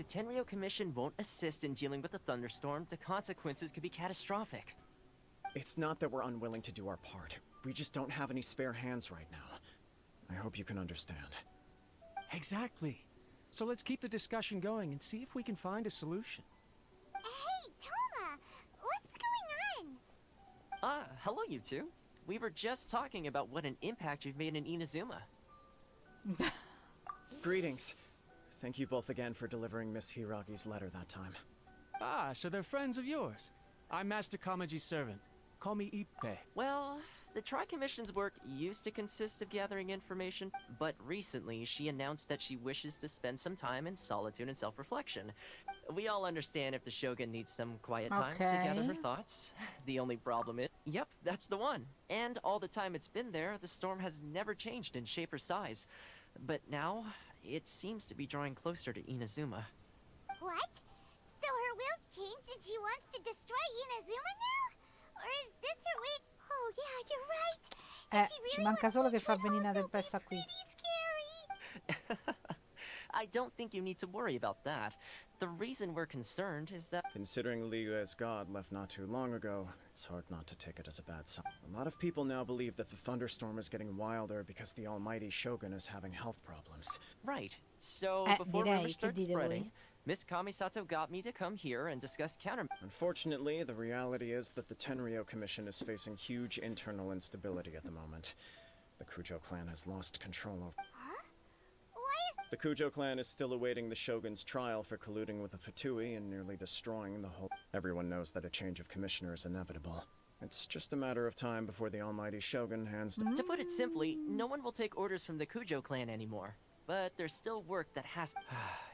the Tenryo Commission won't assist in dealing with the thunderstorm, the consequences could be catastrophic. It's not that we're unwilling to do our part. We just don't have any spare hands right now. I hope you can understand. Exactly. So let's keep the discussion going and see if we can find a solution. Hey, Toma! What's going on? Hello you two. We were just talking about what an impact you've made in Inazuma. Greetings. Thank you both again for delivering Miss Hiragi's letter that time. Ah, so they're friends of yours. I'm Master Kamaji's servant. Call me Ippe. Well, the Tri-Commission's work used to consist of gathering information, but recently she announced that she wishes to spend some time in solitude and self-reflection. We all understand if the Shogun needs some quiet time to gather her thoughts. The only problem is, yep, that's the one. And all the time it's been there, the storm has never changed in shape or size. But now, it seems to be drawing closer to Inazuma. What? So her will's changed and she wants to destroy Inazuma now? Or is this her way? Oh yeah, you're right. She really ci manca solo che fa venire una tempesta qui. Scary. I don't think you need to worry about that. The reason we're concerned is that... Considering Liyue's god left not too long ago, it's hard not to take it as a bad sign. A lot of people now believe that the thunderstorm is getting wilder because the almighty Shogun is having health problems. Right. So, before rumors start spreading, Miss Kamisato got me to come here and discuss counter... Unfortunately, the reality is that the Tenryo Commission is facing huge internal instability at the moment. The Kujo clan has lost control over... The Kujo clan is still awaiting the Shogun's trial for colluding with the Fatui and nearly destroying the whole... Everyone knows that a change of commissioner is inevitable. It's just a matter of time before the almighty Shogun hands... To put it simply, no one will take orders from the Kujo clan anymore. But there's still work that has...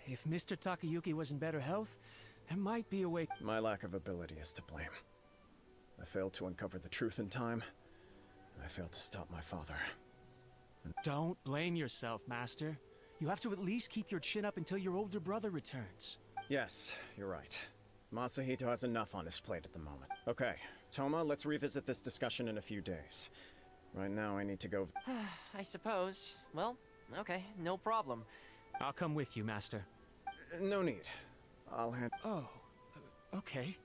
If Mr. Takayuki was in better health, there might be a way... My lack of ability is to blame. I failed to uncover the truth in time, and I failed to stop my father. Don't blame yourself, Master. You have to at least keep your chin up until your older brother returns. Yes, you're right. Masahito has enough on his plate at the moment. Okay, Toma, let's revisit this discussion in a few days. Right now, I need to go... I suppose. Well, okay, no problem. I'll come with you, Master. No need. I'll hand... Oh, okay.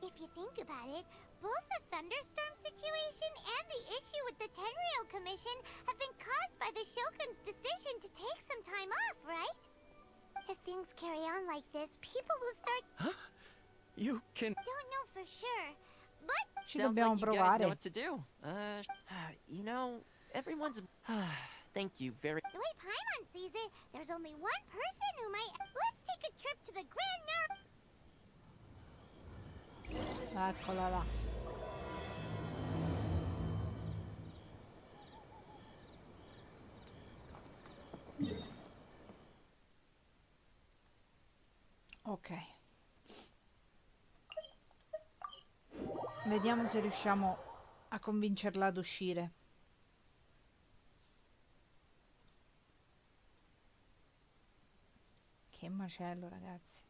If you think about it, both the thunderstorm situation and the issue with the Tenryo Commission have been caused by the Shogun's decision to take some time off, right? If things carry on like this, people will start... Huh? You can... Don't know for sure, but... Sounds like you guys know what to do. You know, everyone's... Thank you very... The way Paimon sees it, there's only one person who might... Let's take a trip to the Grand Nerve... Eccola là. Ok. Vediamo se riusciamo a convincerla ad uscire. Che macello, ragazzi.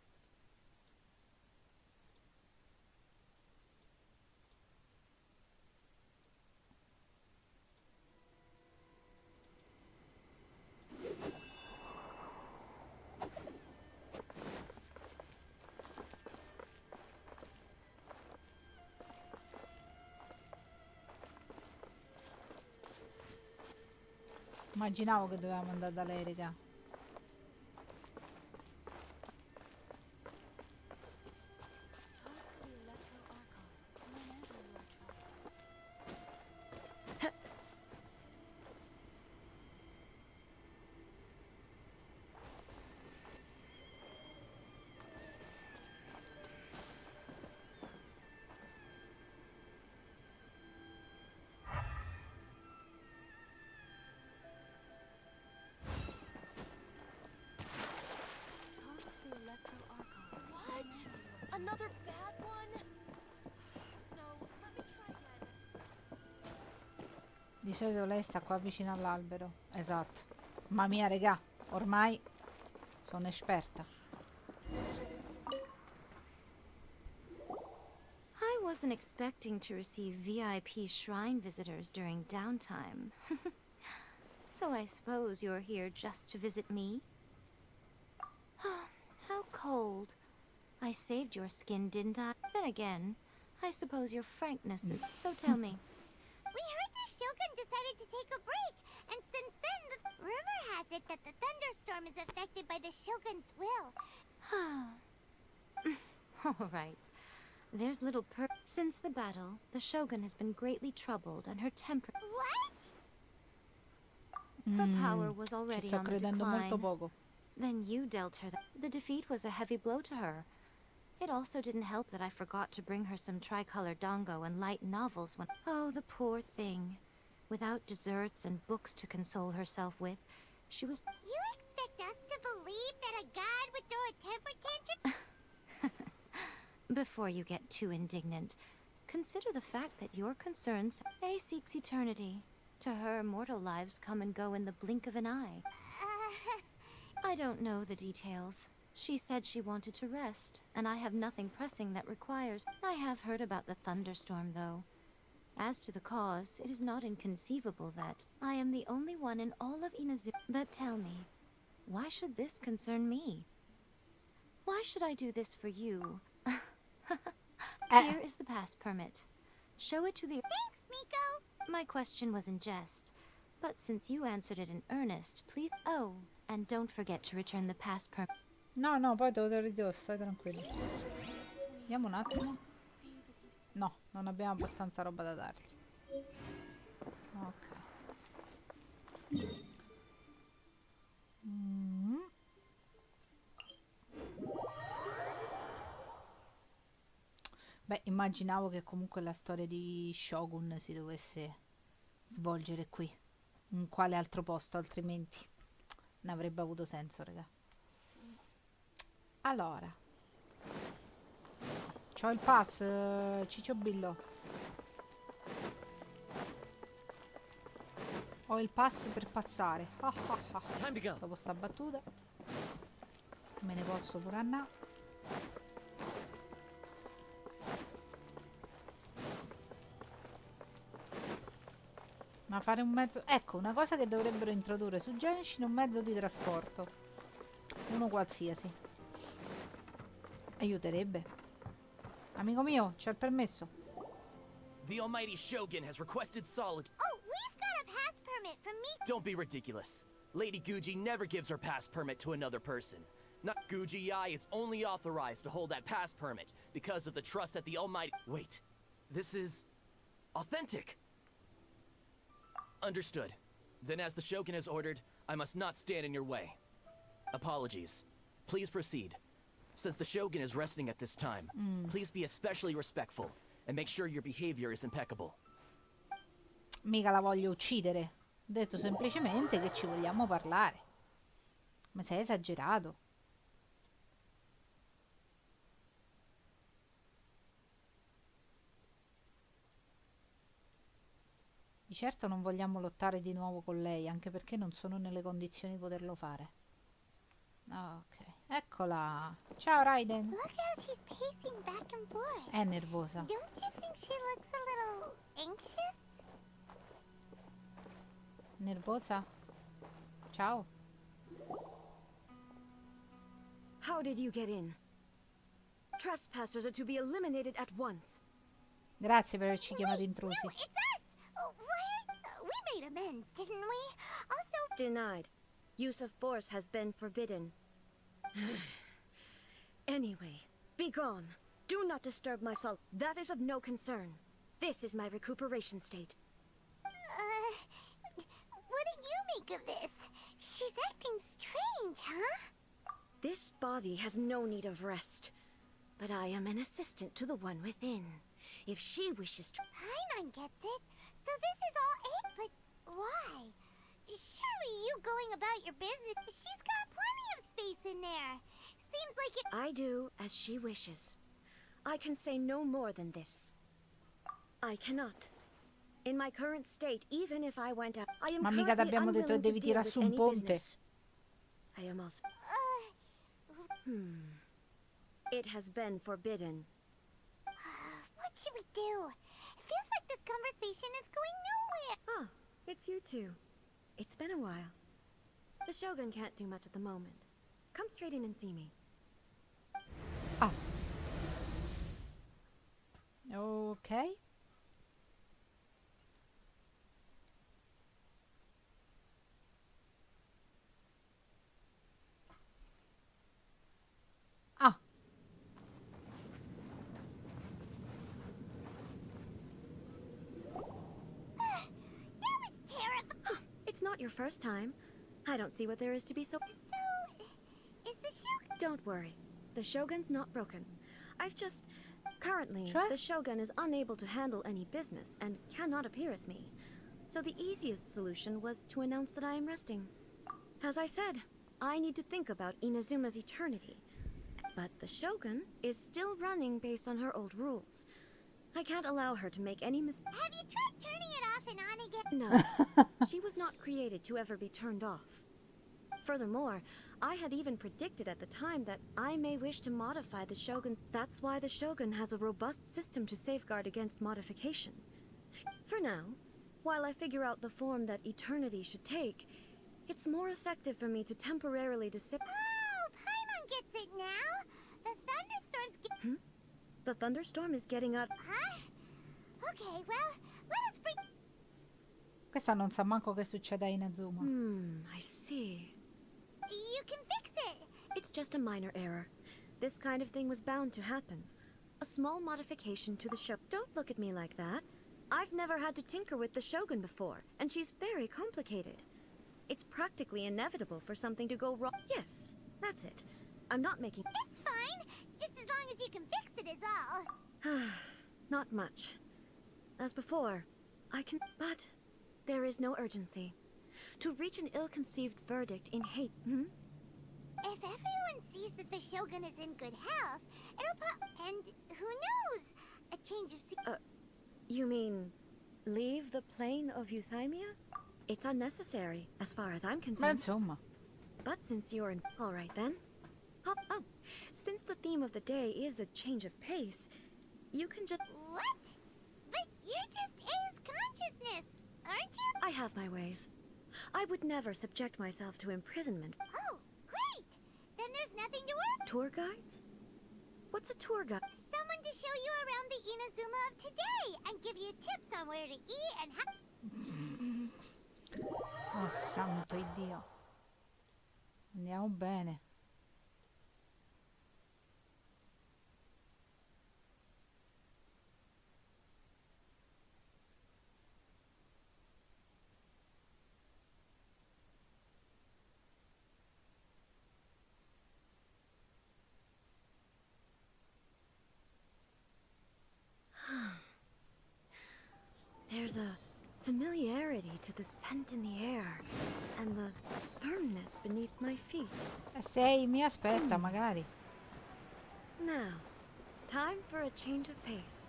Immaginavo che dovevamo andare da lei, raga. Another bad one? No, let me try again. Di solito lei sta qua vicino all'albero. Esatto. Mamma mia, regà, ormai sono esperta. I wasn't expecting to receive VIP shrine visitors during downtime. So I suppose you're here just to visit me? How cold. I saved your skin, didn't I? Then again, I suppose your frankness is... So tell me. We heard the Shogun decided to take a break, and since then, the rumor has it that the thunderstorm is affected by the Shogun's will. All right. There's little Since the battle, the Shogun has been greatly troubled, and her temper... What? Her power was Ci already sta on the credendo molto decline. poco. Then you dealt her the defeat was a heavy blow to her. It also didn't help that I forgot to bring her some tricolor dango and light novels when... Oh, the poor thing. Without desserts and books to console herself with, she was... You expect us to believe that a god would throw a temper tantrum? Before you get too indignant, consider the fact that your concerns... A seeks eternity. To her, mortal lives come and go in the blink of an eye. I don't know the details. She said she wanted to rest, and I have nothing pressing that requires... I have heard about the thunderstorm, though. As to the cause, it is not inconceivable that I am the only one in all of Inazu. But tell me, why should this concern me? Why should I do this for you? Here is the pass permit. Show it to the... Thanks, Miko! My question was in jest, but since you answered it in earnest, please... Oh, and don't forget to return the pass permit. No, no, poi te lo ridò, stai tranquillo. Vediamo un attimo. No, non abbiamo abbastanza roba da dargli. Ok. Beh, immaginavo che comunque la storia di Shogun si dovesse svolgere qui. In quale altro posto, altrimenti non avrebbe avuto senso, raga. Allora, c'ho il pass, Ciccio Billo. Ho il pass per passare. Dopo sta battuta me ne posso pure andare. Ma fare un mezzo... Ecco, una cosa che dovrebbero introdurre su Genshin, un mezzo di trasporto. Uno qualsiasi. Aiuterebbe. Amico mio, c'è il permesso. The almighty Shogun has requested solitude. Oh, we've got a pass permit from Miko. Don't be ridiculous. Lady Guji never gives her pass permit to another person. Not Guji I is only authorized to hold that pass permit because of the trust that the almighty... Wait, this is... authentic. Understood. Then as the Shogun has ordered, I must not stand in your way. Apologies. Please proceed. Since the Shogun is resting at this time, please be especially respectful and make sure your behavior is impeccable. Mica la voglio uccidere. Ho detto semplicemente che ci vogliamo parlare. Ma sei esagerato. Di certo non vogliamo lottare di nuovo con lei, anche perché non sono nelle condizioni di poterlo fare. Ok, eccola. Ciao Raiden. Look how she's pacing back and forth. È nervosa. Don't you think she looks a little anxious? Nervosa? Ciao. How did you get in? Trespassers are to be eliminated at once. Grazie per averci chiamato intrusi. No, it's us! We made amends, didn't we? Also... Denied. Use of force has been forbidden. Anyway, be gone. Do not disturb my soul. That is of no concern. This is my recuperation state. What do you make of this? She's acting strange, huh? This body has no need of rest. But I am an assistant to the one within. If she wishes to... Paimon gets it. So this is all it, but why? Surely you going about your business. She's got plenty of space in there. Seems like it... I do as she wishes. I can say no more than this. I cannot. In my current state, even if I went out, I am Ma mica currently t'abbiamo detto che unwilling to devi deal tirare with su un any ponte. business. I am also... It has been forbidden. What should we do? It feels like this conversation is going nowhere. Ah, it's you two. It's been a while. The Shogun can't do much at the moment. Come straight in and see me. Ah. Ok. Ah. It's not your first time. I don't see what there is to be so... So, is the Shogun... Don't worry. The Shogun's not broken. I've just... Currently, Sure. the Shogun is unable to handle any business and cannot appear as me. So the easiest solution was to announce that I am resting. As I said, I need to think about Inazuma's eternity. But the Shogun is still running based on her old rules. I can't allow her to make any mistakes. Have you tried turning it off and on again? No, she was not created to ever be turned off. Furthermore, I had even predicted at the time that I may wish to modify the Shogun. That's why the Shogun has a robust system to safeguard against modification. For now, while I figure out the form that eternity should take, it's more effective for me to temporarily dissipate. Oh, Paimon gets it now. The thunderstorms get... The thunderstorm is getting out. Huh? Okay, well, let us bring... Questa non sa manco che succede a Inazuma. I see. You can fix it. It's just a minor error. This kind of thing was bound to happen. A small modification to the show. Don't look at me like that. I've never had to tinker with the Shogun before, and she's very complicated. It's practically inevitable for something to go wrong. Yes, that's it. I'm not making... It's fine. Just as long as you can fix it is all. Not much. As before, I can... But there is no urgency. To reach an ill-conceived verdict in hate... If everyone sees that the Shogun is in good health, it'll put... And who knows? A change of... You mean... leave the plane of euthymia? It's unnecessary, as far as I'm Ma concerned. insomma. But since you're in... All right, then. Oh, since the theme of the day is a change of pace, you can just... What? But you're just A's consciousness, aren't you? I have my ways. I would never subject myself to imprisonment. Oh, great! Then there's nothing to worry. Tour guides? What's a tour guide? Someone to show you around the Inazuma of today and give you tips on where to eat and how... Oh santo Dio. Andiamo bene. There's a familiarity to the scent in the air and the firmness beneath my feet. Sei, mi aspetta magari. Now, time for a change of pace.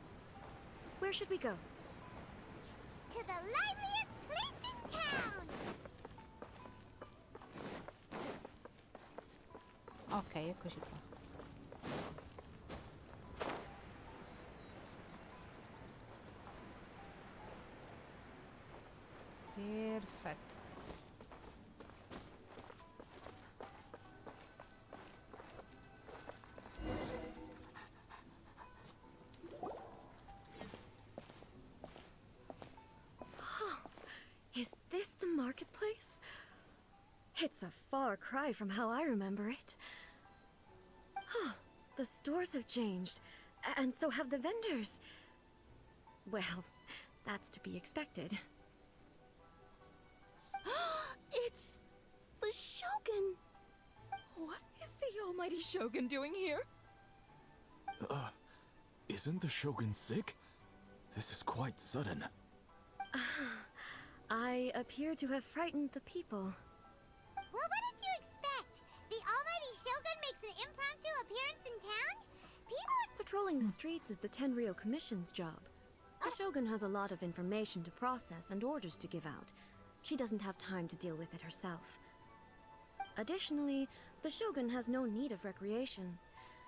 Where should we go? To the liveliest place in town! Ok, eccoci qua. Perfetto. Is this the marketplace? It's a far cry from how I remember it. The stores have changed, and so have the vendors. Well, that's to be expected. It's the Shogun! What is the almighty Shogun doing here? Isn't the Shogun sick? This is quite sudden. I appear to have frightened the people. Well, what did you expect? The almighty Shogun makes an impromptu appearance in town? People... Patrolling the streets is the Tenryou Commission's job. The Shogun has a lot of information to process and orders to give out. She doesn't have time to deal with it herself. Additionally, the Shogun has no need of recreation.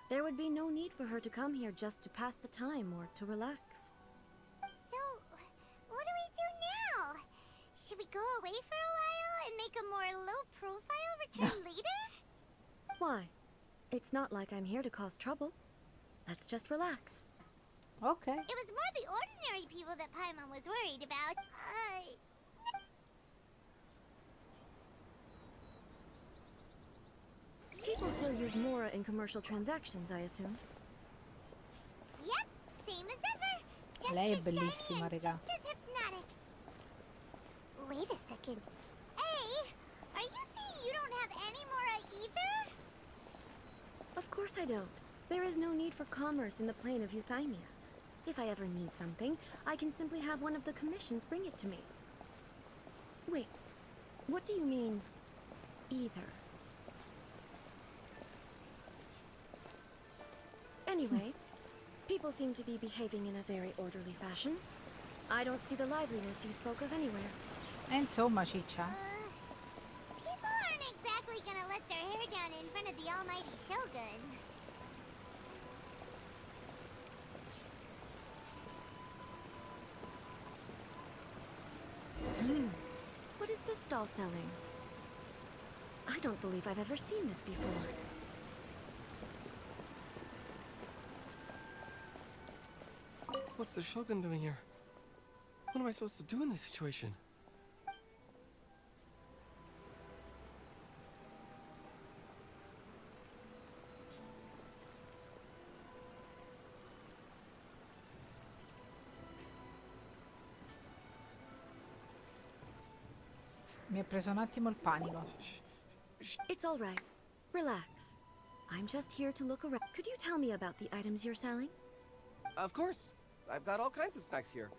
There would be no need for her to come here just to pass the time or to relax. So, what do we do now? Should we go away for a while and make a more low-profile return later? Why? It's not like I'm here to cause trouble. Let's just relax. Ok. It was more the ordinary people that Paimon was worried about. People still use Mora in commercial transactions, I assume. Yep, same as ever. Just Lei è as shiny bellissima, and raga. just as hypnotic. Wait a second. Hey, are you saying you don't have any Mora either? Of course I don't. There is no need for commerce in the plane of Euthymia. If I ever need something, I can simply have one of the commissions bring it to me. Wait, what do you mean, either? Anyway, people seem to be behaving in a very orderly fashion. I don't see the liveliness you spoke of anywhere. E insomma, ciccia. People aren't exactly gonna let their hair down in front of the almighty Shogun. What is this stall selling? I don't believe I've ever seen this before. What's the Shogun doing here? What am I supposed to do in this situation? Mi ha preso un attimo il panico. It's all right. Relax. I'm just here to look around. Could you tell me about the items you're selling? Of course. I've got all kinds of snacks here.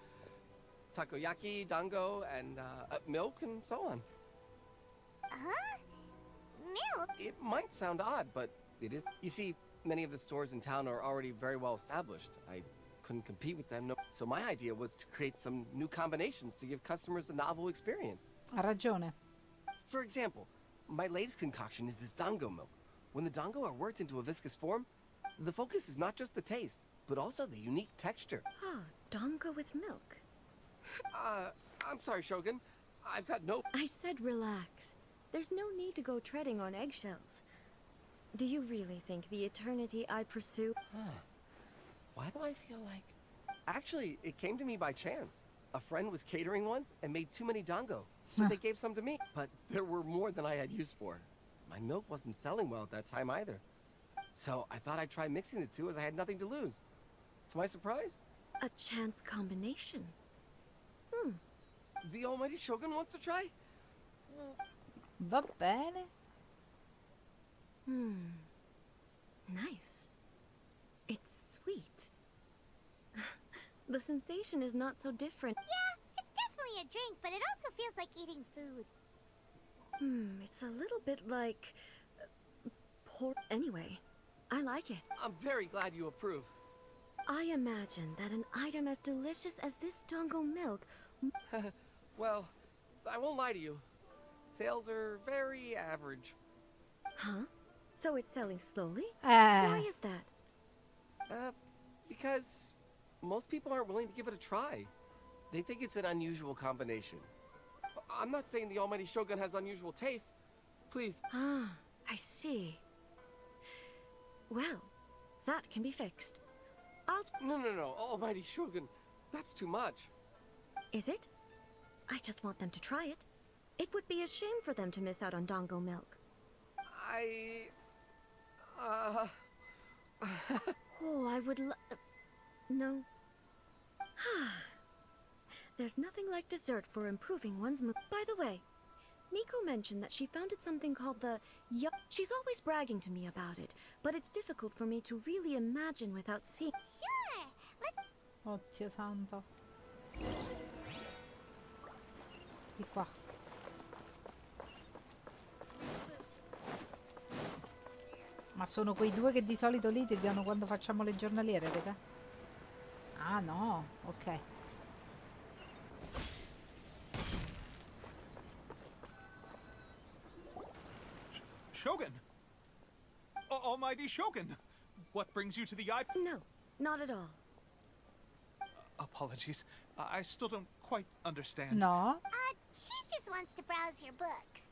Takoyaki, dango, and milk, and so on. Huh? Milk? It might sound odd, but it is. You see, many of the stores in town are already very well established. I couldn't compete with them. No. So my idea was to create some new combinations to give customers a novel experience. Ha ragione. For example, my latest concoction is this dango milk. When the dango are worked into a viscous form, the focus is not just the taste, but also the unique texture. Ah, dango with milk. I'm sorry, Shogun. I've got no... I said relax. There's no need to go treading on eggshells. Do you really think the eternity I pursue... Why do I feel like... Actually, it came to me by chance. A friend was catering once and made too many dango, so they gave some to me. But there were more than I had use for. My milk wasn't selling well at that time either. So I thought I'd try mixing the two as I had nothing to lose. To my surprise, A chance combination. the almighty Shogun wants to try? Va bene. Nice. It's sweet. The sensation is not so different. Yeah, it's definitely a drink, but it also feels like eating food. It's a little bit like... pork. Anyway, I like it. I'm very glad you approve. I imagine that an item as delicious as this dango milk... Well, I won't lie to you. Sales are very average. Huh? So it's selling slowly? Eh. Why is that? Because most people aren't willing to give it a try. They think it's an unusual combination. I'm not saying the almighty Shogun has unusual tastes. Please. Ah, I see. Well, that can be fixed. No, almighty Shogun. That's too much. Is it? I just want them to try it. It would be a shame for them to miss out on dango milk. Oh, I would no. There's nothing like dessert for improving one's mood. By the way, Miko mentioned that she founded something called the She's always bragging to me about it, but it's difficult for me to really imagine without seeing. Sure, let's... Oddio santo. Di qua. Ma sono quei due che di solito litigano quando facciamo le giornaliere, raga? Ah no, ok. Shogun! Almighty Shogun! What brings you to the eye? No, not at all. Apologies. I still don't quite understand. No? She just wants to browse your books.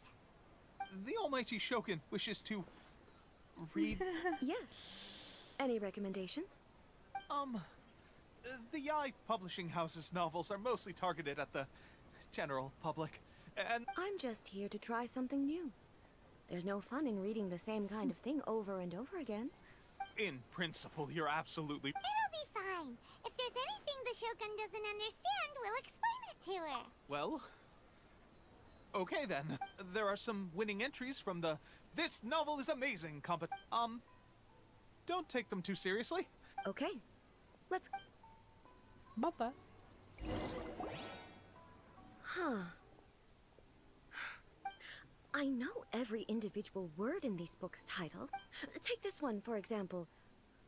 The almighty Shogun wishes to read... Yes. Any recommendations? The Yai publishing house's novels are mostly targeted at the general public, and... I'm just here to try something new. There's no fun in reading the same kind of thing over and over again. In principle, you're absolutely... It'll be fine. If there's anything the Shogun doesn't understand, we'll explain it to her. Well... Okay then. There are some winning entries from the "This novel is amazing" don't take them too seriously. Okay. Let's... Vabbè. Huh. I know every individual word in these books titled. Take this one, for example.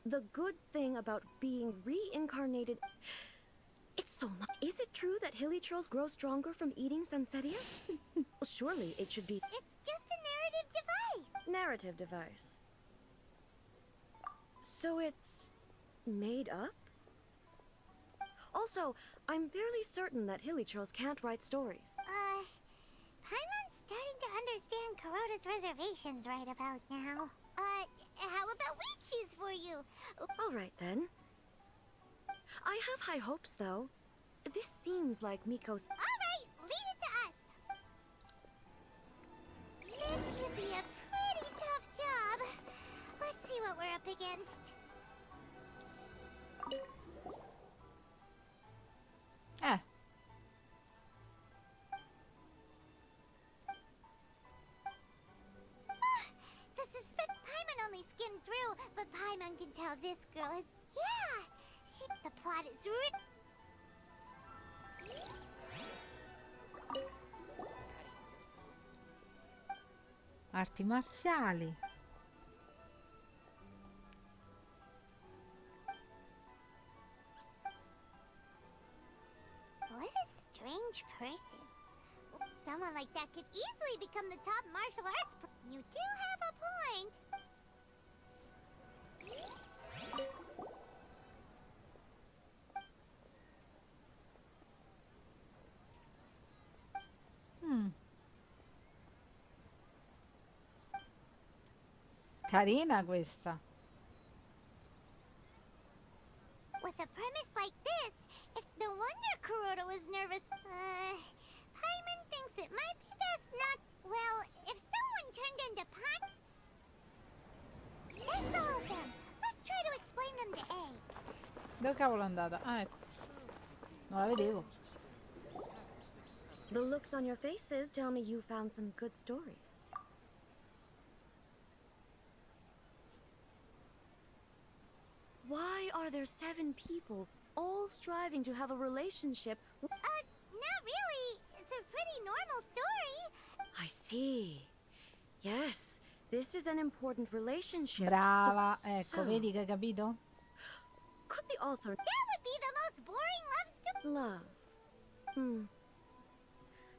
The good thing about being reincarnated... It's so long. Is it true that hilly trolls grow stronger from eating Sunsetia? Well, surely it should be... It's just a narrative device. Narrative device. So it's... made up? Also, I'm fairly certain that hilly trolls can't write stories. Paimon's starting to understand Kuroda's reservations right about now. How about we choose for you? All right, then. I have high hopes, though. This seems like Miko's... All right, leave it to us. This could be a pretty tough job. Let's see what we're up against. The suspect Paimon only skimmed through, but Paimon can tell this girl is... Yeah! The plot is Arti marziali. What a strange person. Someone like that could easily become the top martial arts You do have a point. Carina questa. With a premise like this, it's no wonder Kuroda was nervous. Paimon thinks it might be best not... Well, if someone turned into Paimon... That's all of them. Let's try to explain them to A. Dove cavolo è andata? Ah, ecco. Non la vedevo. The looks on your faces tell me you found some good stories. Why are there 7 people, all striving to have a relationship? Not really. It's a pretty normal story. I see. Yes, this is an important relationship. Brava, ecco, vedi che hai capito? Could the author... That would be the most boring love story. Love.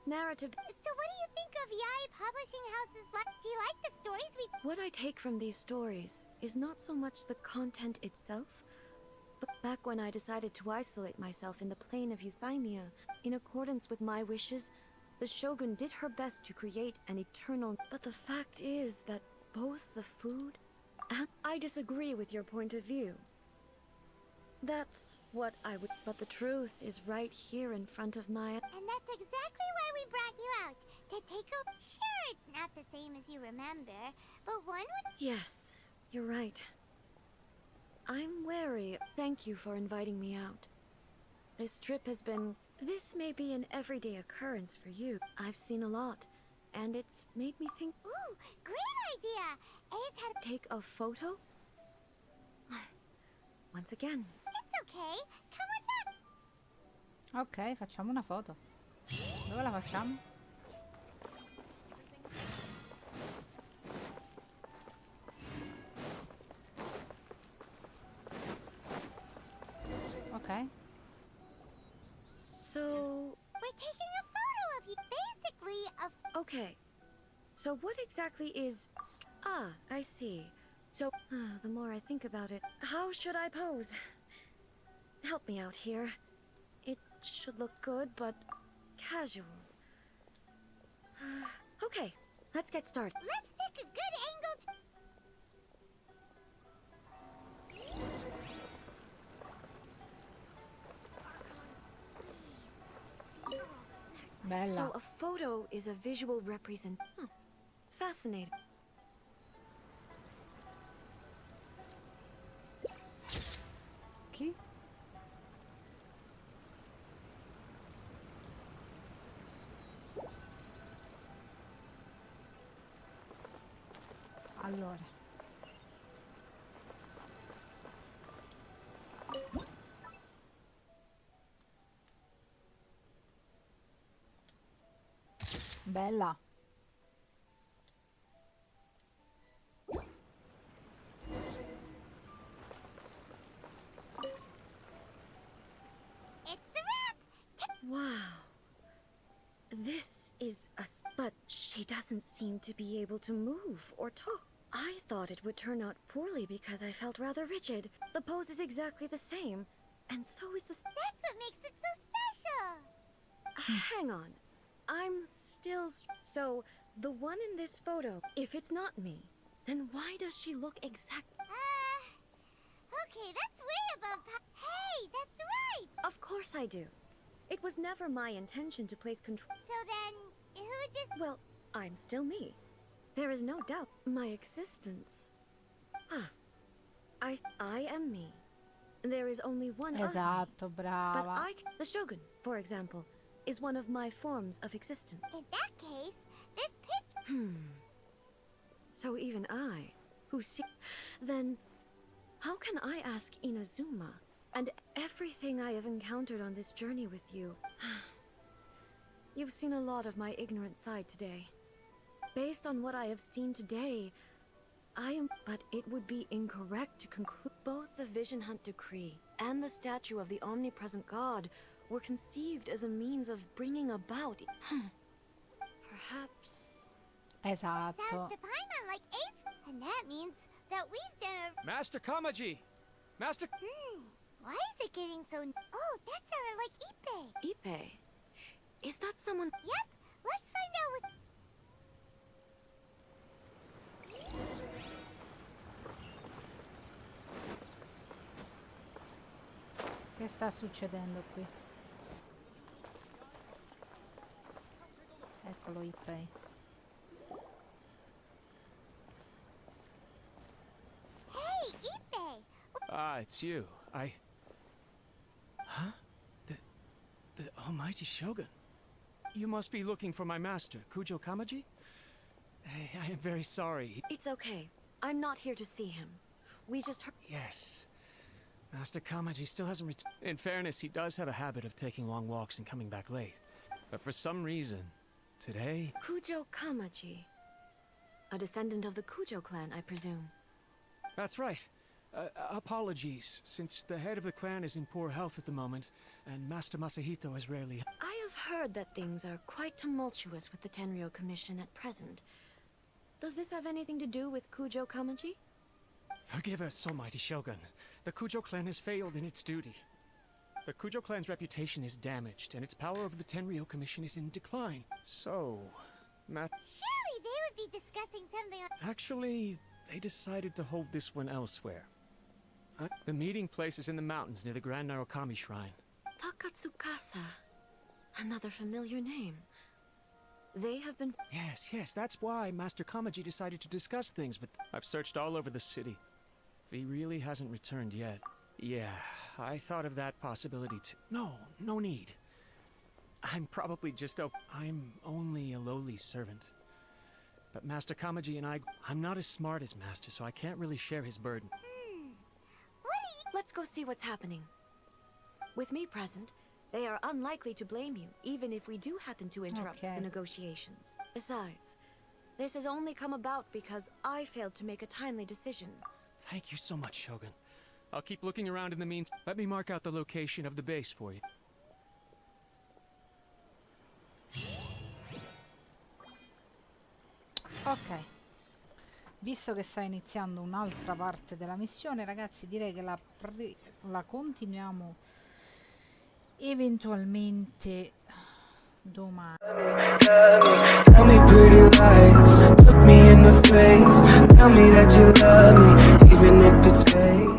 Narrative... So what do you think of Yai Publishing House's Do you like the stories we... What I take from these stories is not so much the content itself, but back when I decided to isolate myself in the plane of Euthymia, in accordance with my wishes, the Shogun did her best to create an eternal... But the fact is that both the food and... I disagree with your point of view. That's what I would... But the truth is right here in front of my... And that's exactly why we brought you out. To take a... Sure, it's not the same as you remember, but one would... Yes, you're right. I'm wary. Thank you for inviting me out. This trip has been... This may be an everyday occurrence for you. I've seen a lot, and it's made me think... Ooh, great idea! A's had... Take a photo? Once again. It's okay. Come with us. Ok, facciamo una foto. Dove la facciamo? Ok. So... We're taking a photo of you. Basically, a... Okay. So what exactly is... I see. So, the more I think about it, how should I pose? Help me out here. It should look good, but casual. Okay, Let's get started. Let's pick a good angle to... Bella. So a photo is a visual represent. Fascinating. Chi? Allora. Bella. It's a wrap! Wow. This is but she doesn't seem to be able to move or talk. I thought it would turn out poorly because I felt rather rigid. The pose is exactly the same, and so is the... That's what makes it so special! Hang on. I'm still... So, the one in this photo, if it's not me, then why does she look exact... Okay, that's way above... Hey, that's right! Of course I do. It was never my intention to place control... So then, who just... Well, I'm still me. There is no doubt. My existence... I am me. There is only one Esatto, of me. brava. But the Shogun, for example, is one of my forms of existence. In that case, this picture... So even I, who see... Then, how can I ask Inazuma and everything I have encountered on this journey with you? You've seen a lot of my ignorant side today. Based on what I have seen today, But it would be incorrect to conclude both the Vision Hunt Decree and the statue of the omnipresent god were conceived as a means of bringing about... Perhaps... Esatto. Sounds to Paimon like Ace, and that means that we've done a... Master Kamaji! Master... Why is it getting so... Oh, that sounded like Ippei. Ippei? Is that someone... Yep, let's find out what... Che sta succedendo qui? Eccolo Ippei. Hey, Ippei! Ah, it's you. Huh? The Almighty Shogun. You must be looking for my master, Kujo Kamaji? I am very sorry. It's okay. I'm not here to see him. We just heard... Yes. Master Kamaji still hasn't returned. In fairness, he does have a habit of taking long walks and coming back late. But for some reason, today... Kujo Kamaji. A descendant of the Kujo clan, I presume. That's right. Apologies, since the head of the clan is in poor health at the moment, and Master Masahito is rarely... I have heard that things are quite tumultuous with the Tenryou Commission at present. Does this have anything to do with Kujo Kamaji? Forgive us, Almighty Shogun. The Kujo clan has failed in its duty. The Kujo clan's reputation is damaged, and its power over the Tenryou Commission is in decline. So, Surely they would be discussing something... Actually, they decided to hold this one elsewhere. The meeting place is in the mountains near the Grand Narukami Shrine. Takatsukasa. Another familiar name. They have been... Yes, that's why Master Kamaji decided to discuss things, but I've searched all over the city. He really hasn't returned yet. Yeah, I thought of that possibility too. No need. I'm probably just I'm only a lowly servant. But Master Kamaji and I'm not as smart as Master, so I can't really share his burden. Let's go see what's happening. With me present, they are unlikely to blame you, even if we do happen to interrupt the negotiations. Besides, this has only come about because I failed to make a timely decision. Thank you so much, Shogun. I'll keep looking around in the meantime. Let me mark out the location of the base for you. Ok. Visto che sta iniziando un'altra parte della missione, ragazzi, direi che la continuiamo eventualmente domani. pretty lies. Look me in the face, tell me that you love me, even if it's fake.